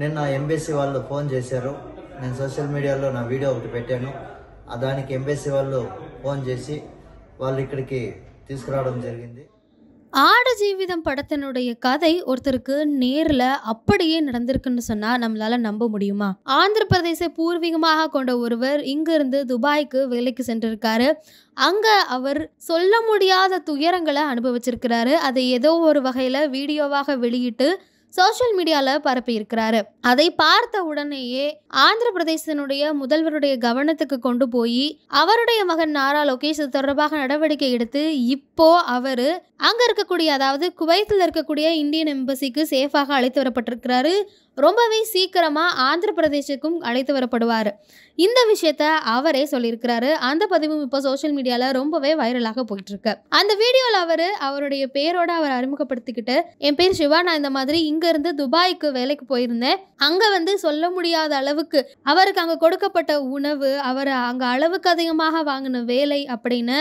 నిన్న ఎంబీసీ వాళ్ళు ఫోన్ చేశారు. నేను సోషల్ మీడియాలో నా వీడియో ఒకటి పెట్టాను. దానికి ఎంబీసీ వాళ్ళు ஃபோன் చేసి వాళ్ళు ఇక్కడికి తీసుకురావడం జరిగింది. ஆடு ஜீவிதம் படத்தினுடைய கதை ஒருத்தருக்கு நேர்ல அப்படியே நடந்திருக்குன்னு சொன்னா நம்மளால நம்ப முடியுமா? ஆந்திர பிரதேச பூர்வீகமாக கொண்ட ஒருவர் இங்கிருந்து துபாய்க்கு வேலைக்கு சென்றிருக்காரு. அங்க அவர் சொல்ல முடியாத துயரங்களை அனுபவிச்சிருக்கிறாரு. அதை ஏதோ ஒரு வகையில வீடியோவாக வெளியிட்டு சோஷியல் மீடியால பரப்பி இருக்கிறாரு. அதை பார்த்த உடனேயே ஆந்திர பிரதேசத்தினுடைய முதல்வருடைய கவனத்துக்கு கொண்டு போய் அவருடைய மகன் நாரா லோகேஷ் தொடர்பாக நடவடிக்கை எடுத்து இப்போ அவரு அங்க இருக்கக்கூடிய, அதாவது குவைத்தில் இருக்கக்கூடிய இந்தியன் எம்பசிக்கு சேஃபாக அழைத்து வரப்பட்டிருக்கிறாரு. ரொம்பவே சீக்கிரமா ஆந்திர பிரதேசத்துக்கும் அழைத்து வரப்படுவார். இந்த விஷயத்த அவரே சொல்லியிருக்கிறாரு. அந்த பதிவும் இப்போ சோஷியல் மீடியால ரொம்பவே வைரலாக போயிட்டு இருக்கு. அந்த வீடியோல அவருடைய பேரோட அவர் அறிமுகப்படுத்திக்கிட்டு, என் பேர் சிவா, நான் இந்த மாதிரி இங்க இருந்து துபாய்க்கு வேலைக்கு போயிருந்தேன். அங்க சொல்ல முடியாத அளவுக்கு அவருக்கு அங்க கொடுக்கப்பட்ட உணவு, அவர் அங்க அளவுக்கு அதிகமாக வாங்கின வேலை அப்படின்னு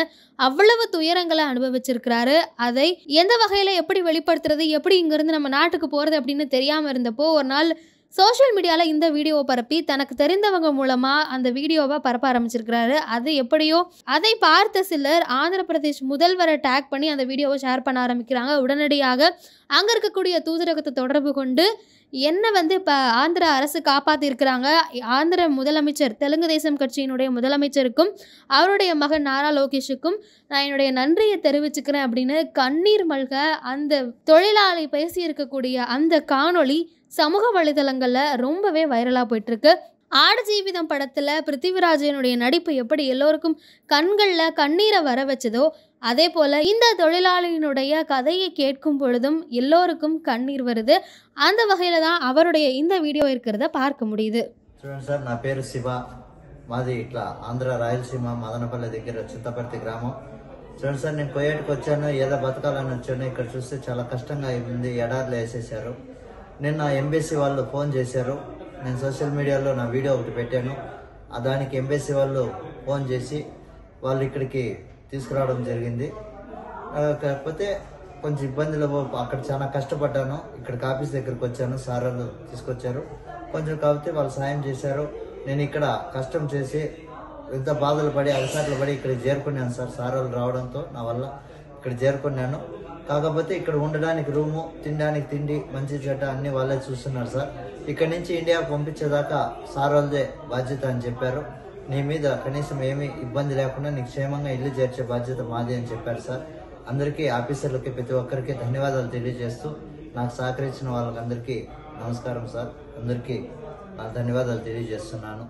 அவ்வளவு துயரங்களை அனுபவிச்சிருக்கிறாரு. அதை எந்த வகையில எப்படி வெளிப்படுத்துறது, எப்படி இங்கிருந்து நம்ம நாட்டுக்கு போறது அப்படின்னு தெரியாம இருந்தப்போ ஒரு நாள் சோஷியல் மீடியால இந்த வீடியோவை பரப்பி தனக்கு தெரிந்தவங்க மூலமா அந்த வீடியோவை பரப்ப ஆரம்பிச்சிருக்கிறாரு. அது எப்படியோ அதை பார்த்த சிலர் ஆந்திர பிரதேஷ் முதல்வரை டேக் பண்ணி அந்த வீடியோவை ஷேர் பண்ண ஆரம்பிக்கிறாங்க. உடனடியாக அங்க இருக்கக்கூடிய தூதரகத்தை தொடர்பு கொண்டு என்ன இப்போ ஆந்திர அரசு காப்பாற்றி இருக்கிறாங்க. ஆந்திர முதலமைச்சர், தெலுங்கு தேசம் கட்சியினுடைய முதலமைச்சருக்கும் அவருடைய மகன் நாரா லோகேஷுக்கும் நான் என்னுடைய நன்றியை தெரிவிச்சுக்கிறேன் அப்படின்னு கண்ணீர் மல்க அந்த தொழிலாளி பேசி இருக்கக்கூடிய அந்த காணொளி சமூக வலைதளங்களில் ரொம்பவே வைரலாக போயிட்டுருக்கு. ஆடு ஜீவிதம் படத்தில் பிருத்திவிராஜனுடைய நடிப்பு எப்படி எல்லோருக்கும் கண்களில் கண்ணீரை வர வச்சதோ, அதே போல் இந்த தொழிலாளியினுடைய கதையை கேட்கும் பொழுதும் எல்லோருக்கும் கண்ணீர் வருது. அந்த வகையில் தான் அவருடைய இந்த வீடியோ இருக்கிறத பார்க்க முடியுது. చూడండి సార్, నా పేరు శివ. మాది ఇట్లా ఆంధ్ర రాయలసీమ మదనపల్లి దగ్గర చింతపర్తి గ్రామం. చూడండి సార్, నేను కోయేటికి వచ్చాను, ఏదో బతకాలని వచ్చాను. ఇక్కడ చూస్తే చాలా కష్టంగా ఉంది, ఎడార్లు వేసేసారు. నిన్న ఎంబీసీ వాళ్ళు ఫోన్ చేశారు. నేను సోషల్ మీడియాలో నా వీడియో ఒకటి పెట్టాను. దానికి ఎంబీసీ వాళ్ళు ఫోన్ చేసి వాళ్ళు ఇక్కడికి తీసుకురావడం జరిగింది. కాకపోతే కొంచెం ఇబ్బందులు, అక్కడ చాలా కష్టపడ్డాను. ఇక్కడికి ఆఫీస్ దగ్గరికి వచ్చాను, సార్ వాళ్ళు తీసుకొచ్చారు. కొంచెం కాకపోతే వాళ్ళు సాయం చేశారు. నేను ఇక్కడ కష్టం చేసి ఎంత బాధలు పడి అలసాట్లు పడి ఇక్కడ చేరుకున్నాను సార్. సార్ వాళ్ళు రావడంతో నా వల్ల ఇక్కడ చేరుకున్నాను. కాకపోతే ఇక్కడ ఉండడానికి రూము, తినడానికి తిండి, మంచి చెడ్డ అన్ని వాళ్ళే చూస్తున్నారు సార్. ఇక్కడ నుంచి ఇండియా పంపించేదాకా సార్ వాళ్ళదే బాధ్యత అని చెప్పారు. నీ మీద కనీసం ఏమీ ఇబ్బంది లేకుండా నీకు క్షేమంగా ఇల్లు చేర్చే బాధ్యత మాది అని చెప్పారు సార్. అందరికీ, ఆఫీసర్లకి, ప్రతి ఒక్కరికి ధన్యవాదాలు తెలియజేస్తూ నాకు సహకరించిన వాళ్ళకందరికీ నమస్కారం సార్. అందరికీ నా ధన్యవాదాలు తెలియజేస్తున్నాను.